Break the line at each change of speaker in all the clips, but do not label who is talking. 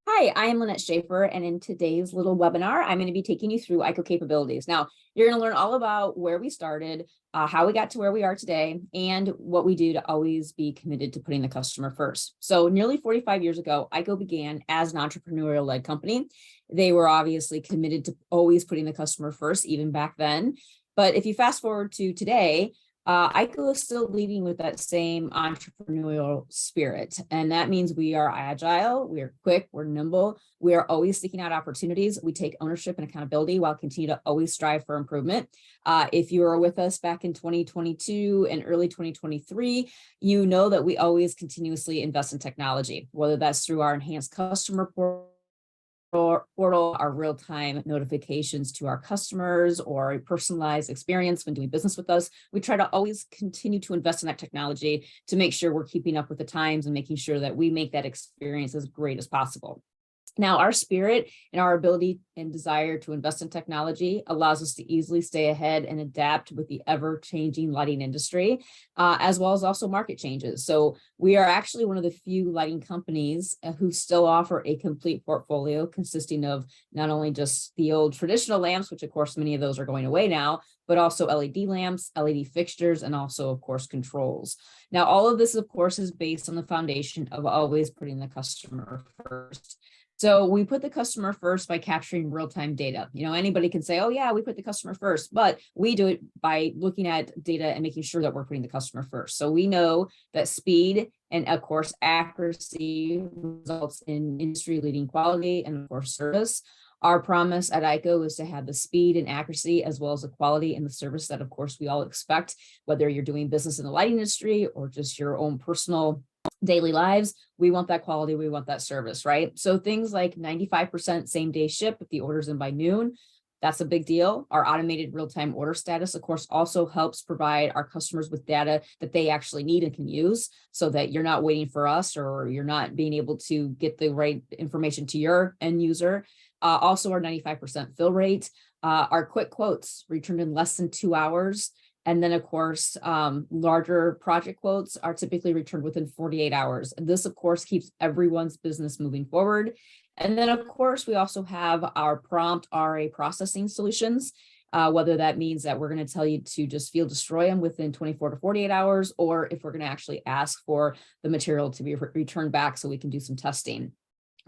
Hi, I am Lynette Schaefer, and in today's little webinar, I'm going to be taking you through EiKO Capabilities. Now, you're going to learn all about where we started, how we got to where we are today, and what we do to always be committed to putting the customer first. So nearly 45 years ago, EiKO began as an entrepreneurial-led company. They were obviously committed to always putting the customer first, even back then. But if you fast forward to today, EiKO is still leading with that same entrepreneurial spirit. And that means we are agile, we are quick, we're nimble, we are always seeking out opportunities. We take ownership and accountability while continue to always strive for improvement. If you were with us back in 2022 and early 2023, you know that we always continuously invest in technology, whether that's through our enhanced customer portal, our real-time notifications to our customers, or a personalized experience when doing business with us. We try to always continue to invest in that technology to make sure we're keeping up with the times and making sure that we make that experience as great as possible. Now, our spirit and our ability and desire to invest in technology allows us to easily stay ahead and adapt with the ever-changing lighting industry, as well as also market changes. So we are actually one of the few lighting companies who still offer a complete portfolio consisting of not only just the old traditional lamps, which of course many of those are going away now, but also LED lamps, LED fixtures, and also, of course, controls. Now, all of this, of course, is based on the foundation of always putting the customer first. So we put the customer first by capturing real-time data. You know, anybody can say, oh yeah, we put the customer first, but we do it by looking at data and making sure that we're putting the customer first. So we know that speed and of course accuracy results in industry-leading quality and of course service. Our promise at EiKO is to have the speed and accuracy as well as the quality and the service that of course we all expect, whether you're doing business in the lighting industry or just your own personal daily lives. We want that quality, we want that service, right? So things like 95% same day ship if the order's in by noon, that's a big deal. Our automated real-time order status, of course, also helps provide our customers with data that they actually need and can use so that you're not waiting for us or you're not being able to get the right information to your end user. Also our 95% fill rate, our quick quotes returned in less than 2 hours. And then, of course, larger project quotes are typically returned within 48 hours. And this, of course, keeps everyone's business moving forward. And then, of course, we also have our prompt RA processing solutions, whether that means that we're going to tell you to just field destroy them within 24 to 48 hours, or if we're going to actually ask for the material to be returned back so we can do some testing.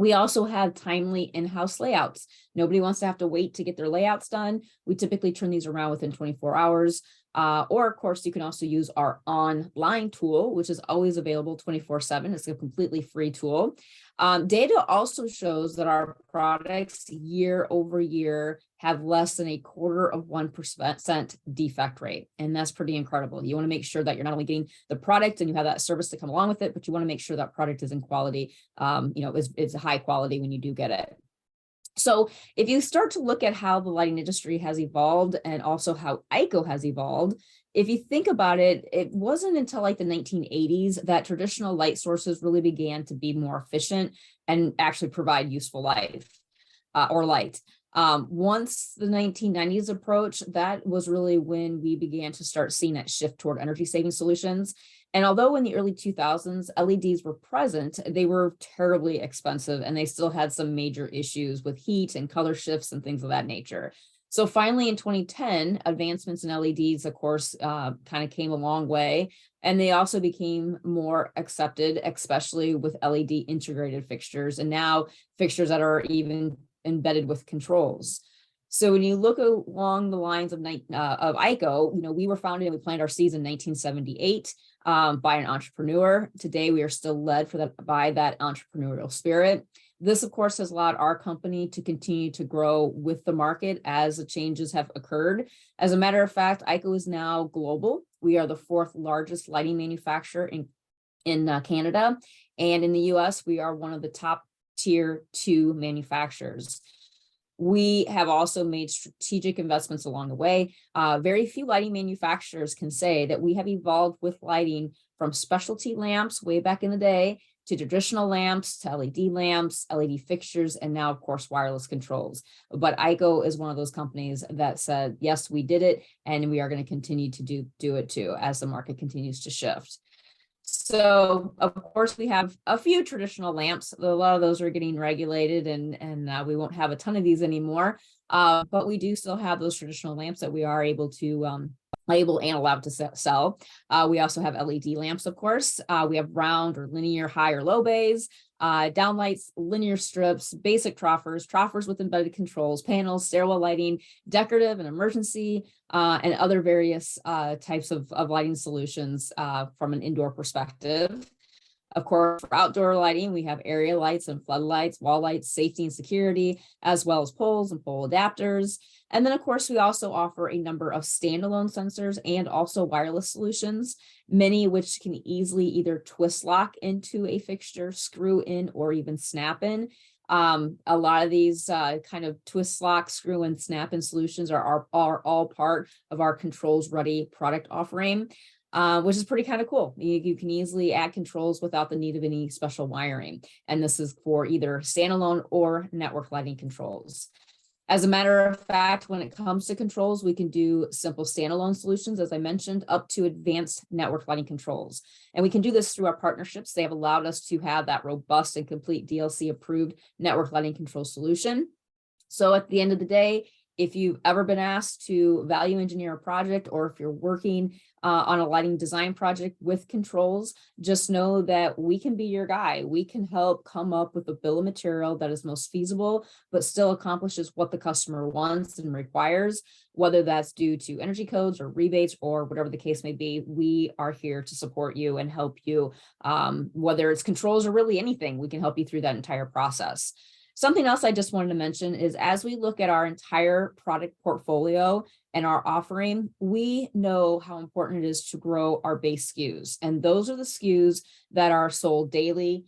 We also have timely in-house layouts. Nobody wants to have to wait to get their layouts done. We typically turn these around within 24 hours. Or of course, you can also use our online tool, which is always available 24/7. It's a completely free tool. Data also shows that our products year over year have less than 0.25% defect rate. And that's pretty incredible. You want to make sure that you're not only getting the product and you have that service to come along with it, but you want to make sure that product is in quality, is high quality when you do get it. So if you start to look at how the lighting industry has evolved and also how EiKO has evolved, if you think about it, it wasn't until like the 1980s that traditional light sources really began to be more efficient and actually provide useful life or light. Once the 1990s approach, that was really when we began to start seeing that shift toward energy saving solutions. And although in the early 2000s, LEDs were present, they were terribly expensive and they still had some major issues with heat and color shifts and things of that nature. So finally in 2010, advancements in LEDs, of course, kind of came a long way. And they also became more accepted, especially with LED integrated fixtures and now fixtures that are even embedded with controls. So when you look along the lines of EiKO, we were founded and we planted our seeds in 1978 by an entrepreneur. Today, we are still led by that entrepreneurial spirit. This, of course, has allowed our company to continue to grow with the market as the changes have occurred. As a matter of fact, EiKO is now global. We are the 4th largest lighting manufacturer in Canada. And in the US, we are one of the top tier 2 manufacturers. We have also made strategic investments along the way. Very few lighting manufacturers can say that we have evolved with lighting from specialty lamps way back in the day to traditional lamps, to LED lamps, LED fixtures, and now, of course, wireless controls. But EiKO is one of those companies that said, yes, we did it, and we are going to continue to do it too as the market continues to shift. So of course we have a few traditional lamps. A lot of those are getting regulated, and we won't have a ton of these anymore. But we do still have those traditional lamps that we are able and allowed to sell. We also have LED lamps, of course. We have round or linear high or low bays, downlights, linear strips, basic troffers with embedded controls, panels, stairwell lighting, decorative and emergency, and other various types of lighting solutions from an indoor perspective. Of course, for outdoor lighting, we have area lights and floodlights, wall lights, safety and security, as well as poles and pole adapters. And then, of course, we also offer a number of standalone sensors and also wireless solutions, many which can easily either twist lock into a fixture, screw in, or even snap in. A lot of these kind of twist lock, screw in, snap in solutions are all part of our controls ready product offering. Which is pretty kind of cool. You can easily add controls without the need of any special wiring. And this is for either standalone or network lighting controls. As a matter of fact, when it comes to controls, we can do simple standalone solutions, as I mentioned, up to advanced network lighting controls. And we can do this through our partnerships. They have allowed us to have that robust and complete DLC approved network lighting control solution. So at the end of the day, if you've ever been asked to value engineer a project, or if you're working on a lighting design project with controls, just know that we can be your guy. We can help come up with a bill of material that is most feasible, but still accomplishes what the customer wants and requires, whether that's due to energy codes or rebates or whatever the case may be. We are here to support you and help you, whether it's controls or really anything, we can help you through that entire process. Something else I just wanted to mention is as we look at our entire product portfolio and our offering, we know how important it is to grow our base SKUs. And those are the SKUs that are sold daily.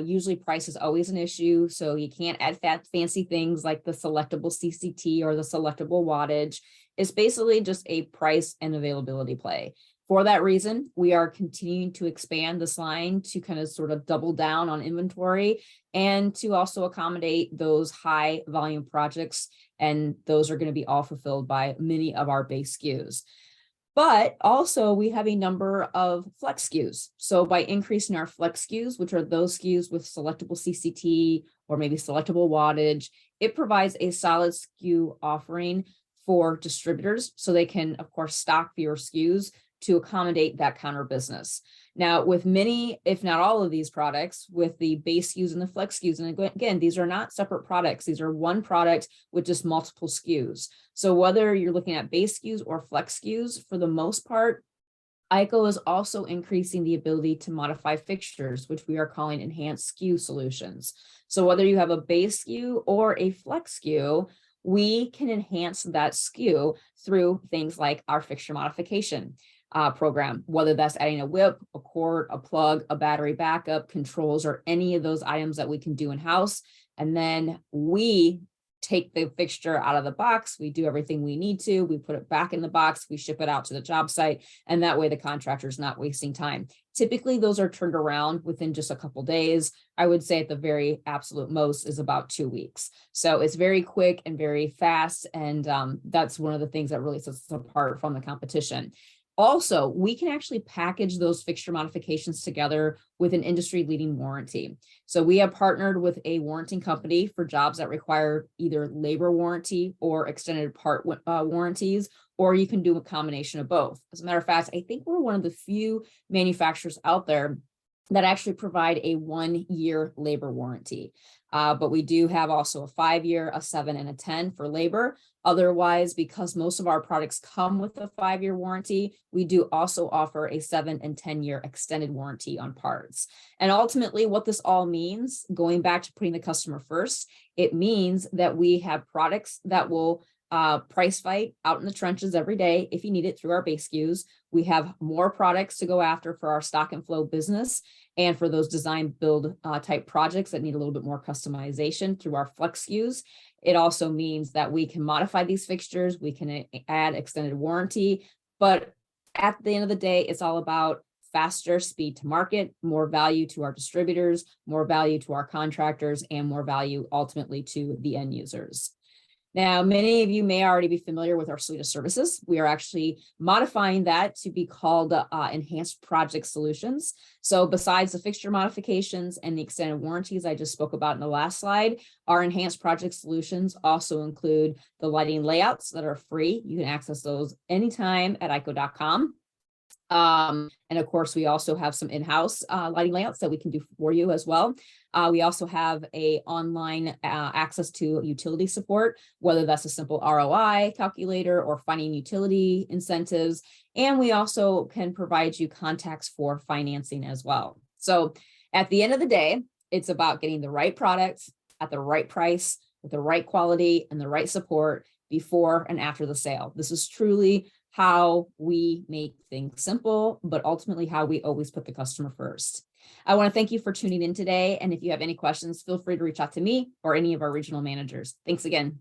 Usually price is always an issue. So you can't add fancy things like the selectable CCT or the selectable wattage. It's basically just a price and availability play. For that reason, we are continuing to expand this line to kind of sort of double down on inventory and to also accommodate those high volume projects. And those are going to be all fulfilled by many of our base SKUs. But also we have a number of flex SKUs. So by increasing our flex SKUs, which are those SKUs with selectable CCT or maybe selectable wattage, it provides a solid SKU offering for distributors so they can, of course, stock fewer SKUs to accommodate that counter business. Now, with many, if not all of these products, with the base SKUs and the flex SKUs, and again, these are not separate products. These are one product with just multiple SKUs. So whether you're looking at base SKUs or flex SKUs, for the most part, EiKO is also increasing the ability to modify fixtures, which we are calling enhanced SKU solutions. So whether you have a base SKU or a flex SKU, we can enhance that SKU through things like our fixture modification program, whether that's adding a whip, a cord, a plug, a battery backup, controls, or any of those items that we can do in-house. And then we take the fixture out of the box, we do everything we need to, we put it back in the box, we ship it out to the job site, and that way the contractor is not wasting time. Typically, those are turned around within just a couple days. I would say at the very absolute most is about 2 weeks. So it's very quick and very fast, and that's one of the things that really sets us apart from the competition. Also, we can actually package those fixture modifications together with an industry-leading warranty. So we have partnered with a warranty company for jobs that require either labor warranty or extended part warranties, or you can do a combination of both. As a matter of fact, I think we're one of the few manufacturers out there that actually provide a 1-year labor warranty. But we do have also a 5-year, a 7, and a 10 for labor. Otherwise, because most of our products come with a 5-year warranty, we do also offer a 7 and 10-year extended warranty on parts. And ultimately, what this all means, going back to putting the customer first, it means that we have products that will price fight out in the trenches every day if you need it through our base SKUs. We have more products to go after for our stock and flow business and for those design build type projects that need a little bit more customization through our flex SKUs. It also means that we can modify these fixtures, we can add extended warranty, but at the end of the day, it's all about faster speed to market, more value to our distributors, more value to our contractors, and more value ultimately to the end users. Now, many of you may already be familiar with our suite of services. We are actually modifying that to be called Enhanced Project Solutions. So besides the fixture modifications and the extended warranties I just spoke about in the last slide, our Enhanced Project Solutions also include the lighting layouts that are free. You can access those anytime at EiKO.com. And of course, we also have some in-house lighting layouts that we can do for you as well. We also have a online access to utility support, whether that's a simple ROI calculator or finding utility incentives. And we also can provide you contacts for financing as well. So at the end of the day, it's about getting the right product at the right price with the right quality and the right support before and after the sale. This is truly how we make things simple, but ultimately how we always put the customer first. I want to thank you for tuning in today. And if you have any questions, feel free to reach out to me or any of our regional managers. Thanks again.